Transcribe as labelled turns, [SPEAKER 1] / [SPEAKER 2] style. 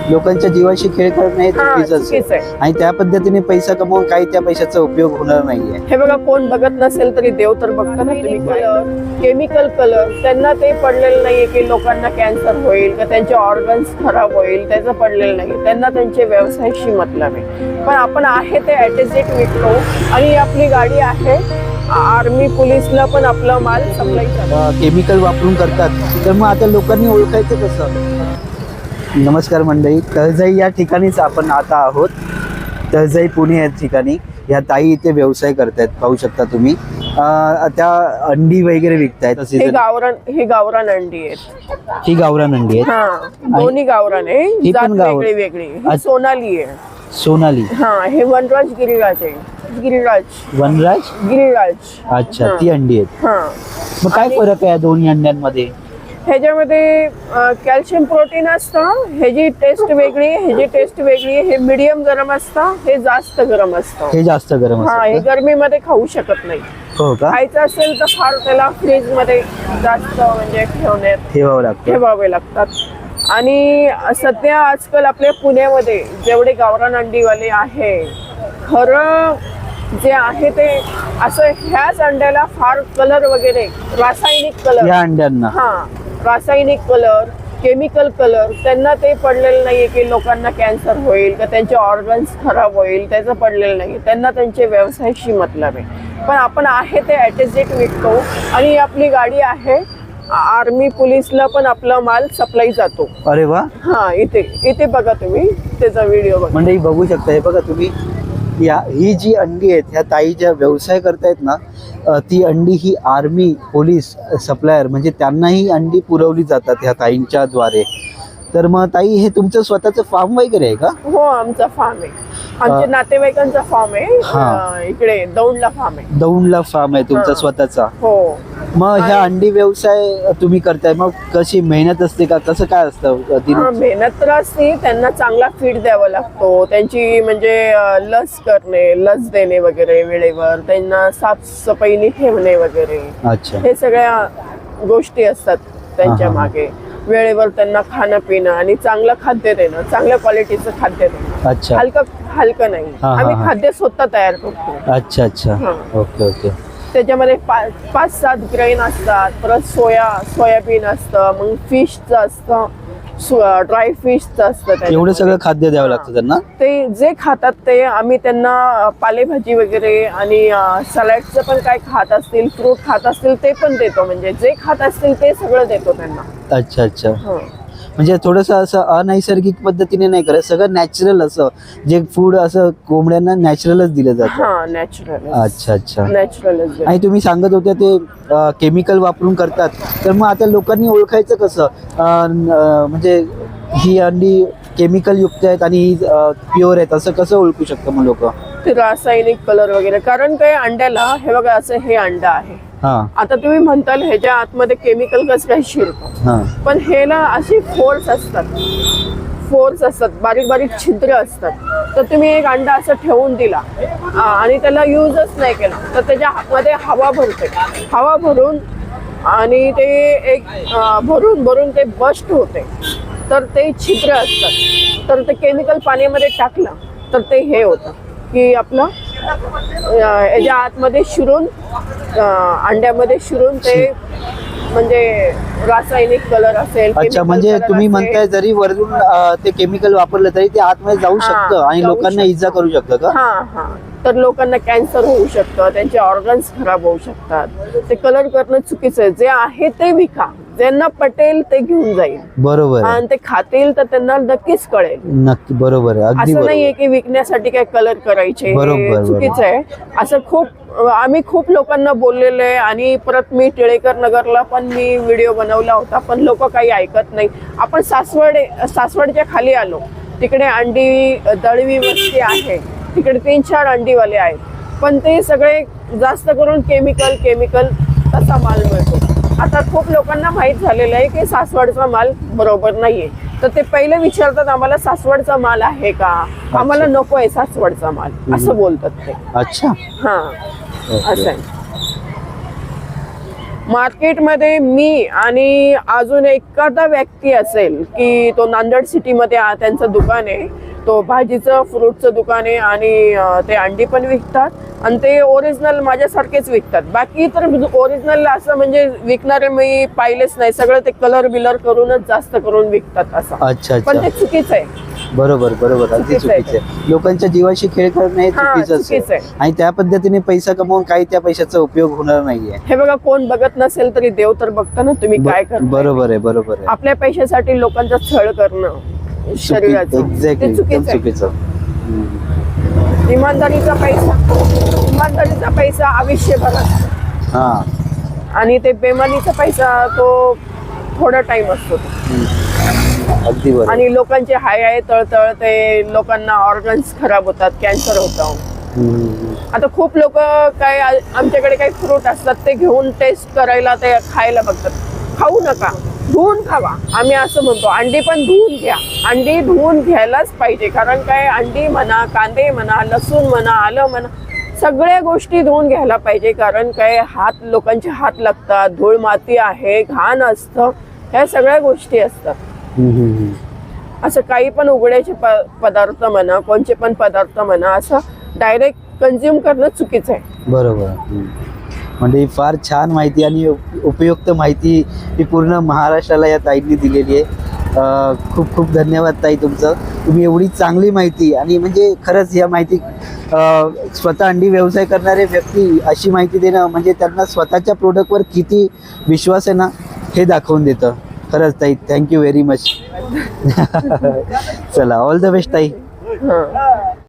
[SPEAKER 1] लोकांच्या जीवाशी खेळ करणं हे चुकीचंच आहे आणि त्या पद्धतीने पैसा कमवून काही त्या पैशाचा उपयोग होणार नाहीये.
[SPEAKER 2] हे बघा, कोण बघत नसेल तरी देव तर बघता ना तुम्ही. केमिकल कलर त्यांना ते पडलेलं नाहीये की लोकांना कॅन्सर होईल का त्यांचे ऑर्गन्स खराब होईल, त्याचं पडलेलं नाही. त्यांना त्यांचे व्यवसायाशी मतलब आहे. पण आपण आहे ते ॲटिझेट विकतो आणि आपली गाडी आहे आर्मी पोलीसला पण आपला माल सप्लाय करतो.
[SPEAKER 1] केमिकल वापरून करतात, तर मग आता लोकांनी ओळखायचं कसं? नमस्कार मंडळी, तळजाई या ठिकाणीच आपण आता आहोत. तळजाई पुणे या ठिकाणी या ताई इथे व्यवसाय करतायत, पाहू शकता तुम्ही. त्या अंडी वगैरे विकतायत.
[SPEAKER 2] हे गावरान अंडी आहेत.
[SPEAKER 1] ही गावरान अंडी आहेत.
[SPEAKER 2] हा, दोन्ही गावरान आहे.
[SPEAKER 1] ही
[SPEAKER 2] जात
[SPEAKER 1] पण गावरान.
[SPEAKER 2] वेगळी. ही सोनाली आहे.
[SPEAKER 1] सोनाली.
[SPEAKER 2] हा, हे वनराज गिरिराज आहे. गिरिराज.
[SPEAKER 1] अच्छा, ती अंडी आहेत.
[SPEAKER 2] हा,
[SPEAKER 1] मग काय फरक आहे दोन्ही अंड्यांमध्ये?
[SPEAKER 2] ह्याच्यामध्ये कॅल्शियम प्रोटीन असतं. ह्याची टेस्ट वेगळी, ह्याची टेस्ट वेगळी. हे मीडियम गरम असतं, हे जास्त गरम असतं.
[SPEAKER 1] हे जास्त गरम
[SPEAKER 2] हा, हे
[SPEAKER 1] असतं.
[SPEAKER 2] गरमीमध्ये खाऊ शकत नाही.
[SPEAKER 1] हो का?
[SPEAKER 2] खायचं असेल तर फार त्याला फ्रीज मध्ये जास्त म्हणजे ठेवावे लागतात. आणि सध्या आजकाल आपल्या पुण्यामध्ये जेवढे गावरान अंडीवाले आहे, खरं जे आहे ते असं ह्याच अंड्याला फार कलर वगैरे, रासायनिक कलर
[SPEAKER 1] या अंड्यांना,
[SPEAKER 2] हा, रासायनिक कलर, केमिकल कलर त्यांना ते पडलेलं नाहीये की लोकांना कॅन्सर होईल का त्यांचे ऑर्गन्स खराब होईल, त्याचं पडलेलं नाही. त्यांना त्यांचे व्यवसायाशी मतलब आहे. पण आपण आहे ते ॲटिझेट विकतो आणि आपली गाडी आहे आर्मी पोलीसला पण आपला माल सप्लाय जातो.
[SPEAKER 1] अरे वा.
[SPEAKER 2] हा, इथे बघा तुम्ही त्याचा व्हिडिओ बघा.
[SPEAKER 1] म्हणजे बघू शकता. हे बघा तुम्ही, ही जी अंडी आहेत, ह्या ताई ज्या व्यवसाय करतायत ना, ती अंडी ही आर्मी पोलीस सप्लायर म्हणजे त्यांनाही अंडी पुरवली जातात ह्या ताईंच्या द्वारे. तर मग ताई, हे तुमचं स्वतःचं फार्म वगैरे आहे का?
[SPEAKER 2] हो, आमचा फार्म आहे. आमच्या नातेवाईकांचा फार्म आहे. इकडे दौंडला फार्म आहे.
[SPEAKER 1] दौंडला फार्म आहे तुमचा स्वतःचा?
[SPEAKER 2] हो.
[SPEAKER 1] मग ह्या अंडी व्यवसाय तुम्ही करताय, मग कशी मेहनत असते का, कसं काय असतं?
[SPEAKER 2] मेहनत तर असते. त्यांना चांगला फीड द्यावा लागतो. त्यांची म्हणजे लस करणे, लस देणे वगैरे वेळेवर, त्यांना साफसफाईने ठेवणे वगैरे.
[SPEAKER 1] अच्छा.
[SPEAKER 2] हे सगळ्या गोष्टी असतात त्यांच्या मागे. वेळेवर त्यांना खाणं पिणं आणि चांगलं खाद्य देणं, चांगल्या क्वालिटीचं खाद्य देणं.
[SPEAKER 1] अच्छा.
[SPEAKER 2] हलकं नाही. आम्ही खाद्य स्वतः तयार करतो.
[SPEAKER 1] अच्छा. ओके.
[SPEAKER 2] त्याच्यामध्ये 5-7 ग्रेन असतात. परत सोयाबीन असतं, मग फिशचं असतं, ड्राय फिशचं असतं.
[SPEAKER 1] एवढं सगळं खाद्य द्यावं लागतं त्यांना.
[SPEAKER 2] ते जे खातात ते आम्ही त्यांना पालेभाजी वगैरे आणि सलाडचं पण काय खात असतील, फ्रूट खात असतील ते पण देतो. म्हणजे जे खात असतील ते सगळं देतो त्यांना.
[SPEAKER 1] अच्छा. म्हणजे थोडंसं असं अनैसर्गिक पद्धतीने नाही करत, सगळं नॅचरल असं जे फूड असं कोंबड्यांना नॅचरलच दिलं जातं.
[SPEAKER 2] हा, नॅचरल.
[SPEAKER 1] अच्छा.
[SPEAKER 2] नॅचरलच.
[SPEAKER 1] आणि तुम्ही सांगत होत्या ते केमिकल वापरून करतात, तर मग आता लोकांनी ओळखायचं कसं? म्हणजे ही अंडी केमिकल युक्त आहेत आणि ही प्युअर आहेत, असं कसं ओळखू शकतं मग लोक?
[SPEAKER 2] ते रासायनिक कलर वगैरे. कारण काय, अंड्याला हे बघा, असं हे अंडा आहे. आता तुम्ही म्हणताल ह्याच्या आतमध्ये केमिकल कसं काय शिरतं, पण हे ना अशी फोर्स असतात, बारीक छिद्र असतात. तर तुम्ही एक अंडा असं ठेवून दिला आणि त्याला युजच नाही केला तर त्याच्या आतमध्ये हवा भरून आणि ते एक भरून ते बस्ट होते. तर ते छिद्र असतात. तर ते केमिकल पाण्यामध्ये टाकलं तर ते हे होतं की आपलं याच्या आतमध्ये शिरून, अंड्यामध्ये शिरून ते म्हणजे रासायनिक कलर असेल.
[SPEAKER 1] अच्छा, म्हणजे तुम्ही म्हणताय जरी वरून ते केमिकल वापरलं तरी ते आतमध्ये जाऊ शकतं आणि लोकांना इजा करू शकतं का?
[SPEAKER 2] हा. तर लोकांना कॅन्सर होऊ शकतं, त्यांचे ऑर्गन्स खराब होऊ शकतात. ते कलर करणं चुकीचं आहे. जे आहे ते विका, ज्यांना पटेल ते घेऊन जाईल. बरोबर. आणि ते खातील तर त्यांना नक्कीच कळेल.
[SPEAKER 1] नक्की, बरोबर आहे.
[SPEAKER 2] असं नाहीये की विकण्यासाठी काय कलर करायचे, चुकीचं आहे. असं आम्ही खूप लोकांना बोललेलं आहे. आणि परत मी टिळेकर नगरला पण मी व्हिडिओ बनवला होता, पण लोक काही ऐकत नाही. आपण सासवडच्या खाली आलो, तिकडे अंडी दळवी वस्ती आहे, तिकडे 3-4 अंडीवाले आहेत. पण ते सगळे जास्त करून केमिकल तसा माल मिळतो. आता खूप लोकांना माहीत झालेलं आहे की सासवडचा माल बरोबर नाहीये. तर ते पहिले विचारतात आम्हाला सासवडचा माल आहे का, आम्हाला नको आहे सासवडचा माल, असं बोलतात ते.
[SPEAKER 1] अच्छा.
[SPEAKER 2] हा, असं आहे. मार्केटमध्ये मी आणि अजून एखादा व्यक्ती असेल की तो नांदेड सिटीमध्ये त्यांचं दुकान आहे, तो भाजीचं फ्रूटचं दुकान आहे आणि ते अंडी पण विकतात आणि ते ओरिजिनल माझ्यासारखेच विकतात. बाकी तर ओरिजिनल असं म्हणजे विकणारे मी पाहिलेच नाही, सगळं ते कलर बिलर करूनच जास्त करून विकतात असं.
[SPEAKER 1] अच्छा
[SPEAKER 2] पण ते
[SPEAKER 1] अच्छा,
[SPEAKER 2] चुकीचं आहे.
[SPEAKER 1] बरोबर बरोबर, अगदी
[SPEAKER 2] चुकीचं आहे
[SPEAKER 1] चुकीचं आहे. लोकांच्या जीवाशी खेळ करणं हे चुकीचं
[SPEAKER 2] चुकीचं
[SPEAKER 1] आहे
[SPEAKER 2] आहे.
[SPEAKER 1] आणि त्या पद्धतीने पैसा कमवून काही त्या पैशाचा उपयोग होणार नाहीये.
[SPEAKER 2] हे बघा, कोण बघत नसेल तरी देव तर बघता ना तुम्ही काय करता.
[SPEAKER 1] बरोबर आहे, बरोबर आहे.
[SPEAKER 2] आपल्या पैशासाठी लोकांचा छळ करणं शरीराचं
[SPEAKER 1] एक्झॅक्टली,
[SPEAKER 2] ते
[SPEAKER 1] एकदम
[SPEAKER 2] चुकीचं आहे.
[SPEAKER 1] चुकीचं.
[SPEAKER 2] इमानदारीचा पैसा आयुष्यभर असतो
[SPEAKER 1] हा,
[SPEAKER 2] आणि ते बेमानीचा पैसा तो थोडा टाइम असतो तो.
[SPEAKER 1] अगदी बरोबर.
[SPEAKER 2] आणि लोकांचे हाय तळतळ, ते लोकांना ऑर्गन्स खराब होतात, कॅन्सर होतं. आता खूप लोक काय आमच्याकडे काही फ्रूट असतात ते घेऊन टेस्ट करायला ते खायला बघतात. खाऊ नका, धुवून खावा. आम्ही असं म्हणतो, अंडी पण धुवून घ्या. अंडी धुवून घ्यायलाच पाहिजे, कारण काय अंडी म्हणा, कांदे म्हणा, लसूण म्हणा, आलं म्हणा, सगळ्या गोष्टी धुवून घ्यायला पाहिजे. कारण काय लोकांचे हात लागतात, धूळ माती आहे, घाण असतं, ह्या सगळ्या गोष्टी असतात. असं काही पण उघड्याचे पदार्थ म्हणा, कोणते पण पदार्थ म्हणा, असं डायरेक्ट कंझ्युम करणं चुकीचं आहे.
[SPEAKER 1] बरोबर. म्हणजे ही फार छान माहिती आणि उपयुक्त माहिती ही पूर्ण महाराष्ट्राला या ताईंनी दिलेली आहे. खूप खूप धन्यवाद ताई तुमचं. तुम्ही एवढी चांगली माहिती आणि म्हणजे खरंच या माहिती स्वतः अंडी व्यवसाय करणारे व्यक्ती अशी माहिती देणं म्हणजे त्यांना स्वतःच्या प्रोडक्टवर किती विश्वास आहे ना हे दाखवून देतं. खरंच ताई, थँक्यू व्हेरी मच. चला, ऑल द बेस्ट ताई.
[SPEAKER 2] हां.